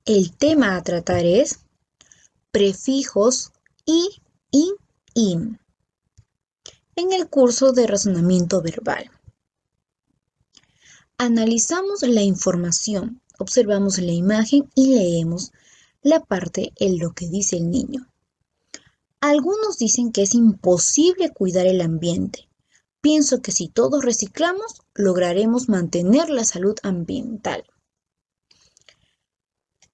El tema a tratar es prefijos y, in, im en el curso de razonamiento verbal. Analizamos la información, observamos la imagen y leemos la parte en lo que dice el niño. Algunos dicen que es imposible cuidar el ambiente. Pienso que si todos reciclamos, lograremos mantener la salud ambiental.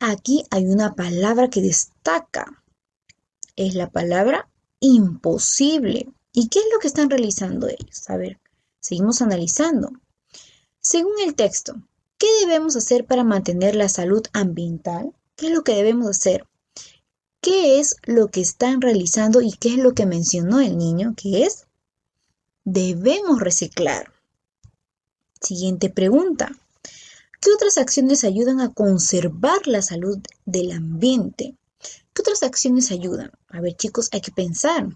Aquí hay una palabra que destaca. Es la palabra imposible. ¿Y qué es lo que están realizando ellos? A ver, seguimos analizando. Según el texto, ¿qué debemos hacer para mantener la salud ambiental? ¿Qué es lo que debemos hacer? ¿Qué es lo que están realizando y qué es lo que mencionó el niño? ¿Qué es? Debemos reciclar. Siguiente pregunta. ¿Qué otras acciones ayudan a conservar la salud del ambiente? ¿Qué otras acciones ayudan? A ver, chicos, hay que pensar.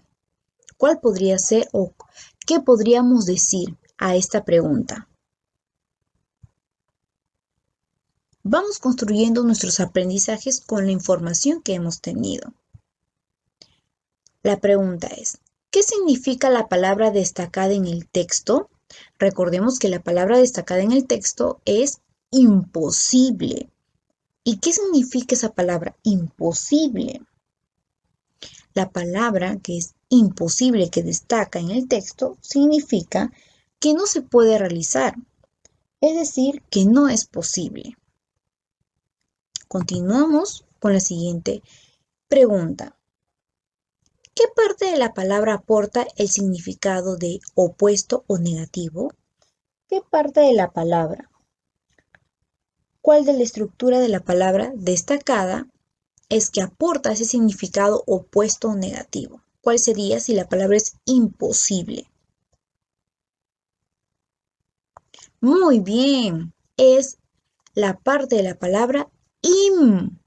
¿Cuál podría ser o qué podríamos decir a esta pregunta? Vamos construyendo nuestros aprendizajes con la información que hemos tenido. La pregunta es, ¿qué significa la palabra destacada en el texto? Recordemos que la palabra destacada en el texto es imposible. ¿Y qué significa esa palabra imposible? La palabra que es imposible que destaca en el texto significa que no se puede realizar, es decir, que no es posible. Continuamos con la siguiente pregunta. ¿Qué parte de la palabra aporta el significado de opuesto o negativo? ¿Qué parte de la palabra? ¿Cuál de la estructura de la palabra destacada es que aporta ese significado opuesto o negativo? ¿Cuál sería si la palabra es imposible? Muy bien, es la parte de la palabra im.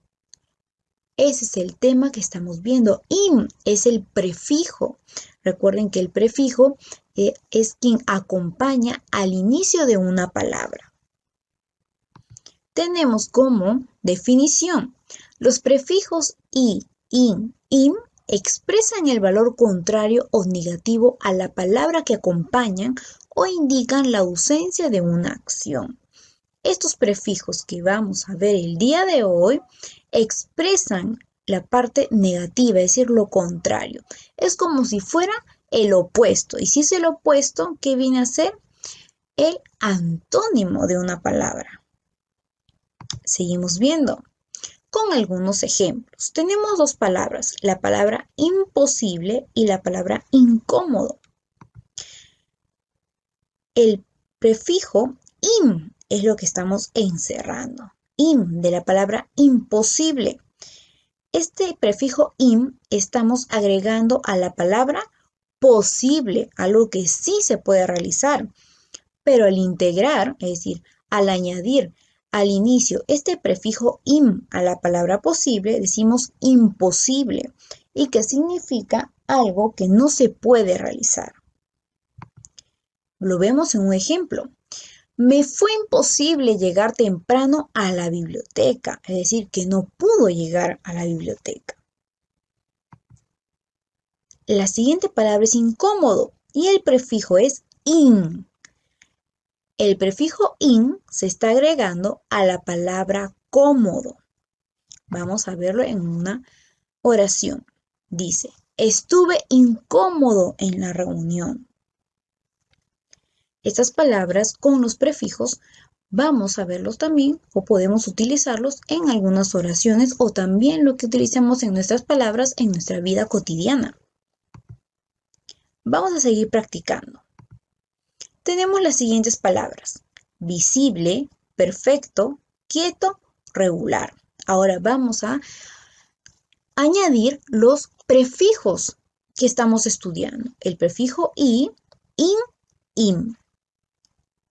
Ese es el tema que estamos viendo. Im es el prefijo. Recuerden que el prefijo es quien acompaña al inicio de una palabra. Tenemos como definición, los prefijos i, in, im expresan el valor contrario o negativo a la palabra que acompañan o indican la ausencia de una acción. Estos prefijos que vamos a ver el día de hoy expresan la parte negativa, es decir, lo contrario. Es como si fuera el opuesto. Y si es el opuesto, ¿qué viene a ser? El antónimo de una palabra. Seguimos viendo con algunos ejemplos. Tenemos dos palabras, la palabra imposible y la palabra incómodo. El prefijo im es lo que estamos encerrando. Im, de la palabra imposible. Este prefijo im estamos agregando a la palabra posible, algo que sí se puede realizar. Pero al integrar, es decir, al añadir al inicio este prefijo im a la palabra posible, decimos imposible, y que significa algo que no se puede realizar. Lo vemos en un ejemplo. Me fue imposible llegar temprano a la biblioteca, es decir, que no pudo llegar a la biblioteca. La siguiente palabra es incómodo y el prefijo es in. El prefijo in se está agregando a la palabra cómodo. Vamos a verlo en una oración. Dice, estuve incómodo en la reunión. Estas palabras con los prefijos vamos a verlos también o podemos utilizarlos en algunas oraciones o también lo que utilizamos en nuestras palabras en nuestra vida cotidiana. Vamos a seguir practicando. Tenemos las siguientes palabras: visible, perfecto, quieto, regular. Ahora vamos a añadir los prefijos que estamos estudiando. El prefijo i, in, im.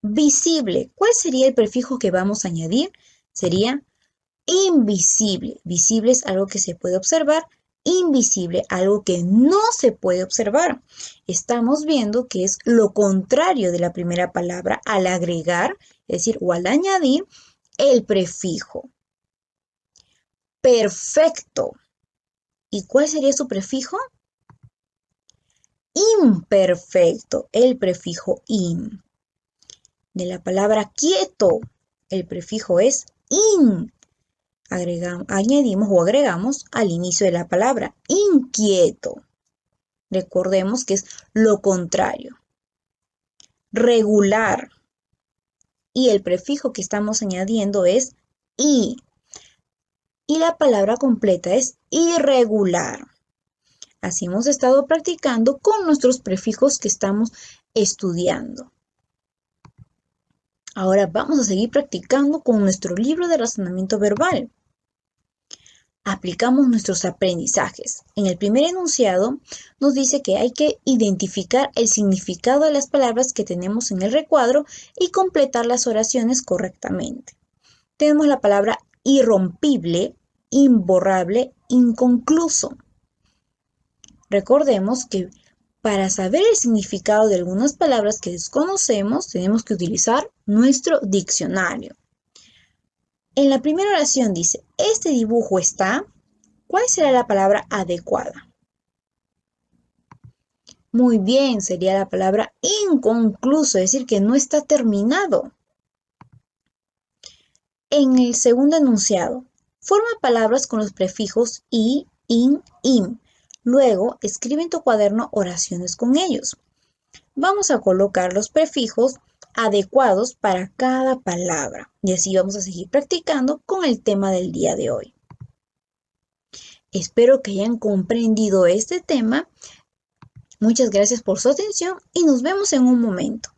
Visible. ¿Cuál sería el prefijo que vamos a añadir? Sería invisible. Visible es algo que se puede observar. Invisible, algo que no se puede observar. Estamos viendo que es lo contrario de la primera palabra al agregar, es decir, o al añadir el prefijo. perfecto. ¿Y cuál sería su prefijo? Imperfecto, el prefijo im. De la palabra quieto, el prefijo es in. Añadimos o agregamos al inicio de la palabra inquieto. Recordemos que es lo contrario. Regular. Y el prefijo que estamos añadiendo es i. Y la palabra completa es irregular. Así hemos estado practicando con nuestros prefijos que estamos estudiando. Ahora vamos a seguir practicando con nuestro libro de razonamiento verbal. Aplicamos nuestros aprendizajes. En el primer enunciado nos dice que hay que identificar el significado de las palabras que tenemos en el recuadro y completar las oraciones correctamente. Tenemos la palabra irrompible, imborrable, inconcluso. Recordemos que para saber el significado de algunas palabras que desconocemos, tenemos que utilizar nuestro diccionario. En la primera oración dice, este dibujo está, ¿cuál será la palabra adecuada? Muy bien, sería la palabra inconcluso, es decir, que no está terminado. En el segundo enunciado, forma palabras con los prefijos i, in, im. Luego, escribe en tu cuaderno oraciones con ellos. Vamos a colocar los prefijos adecuados para cada palabra y así vamos a seguir practicando con el tema del día de hoy. Espero que hayan comprendido este tema. Muchas gracias por su atención y nos vemos en un momento.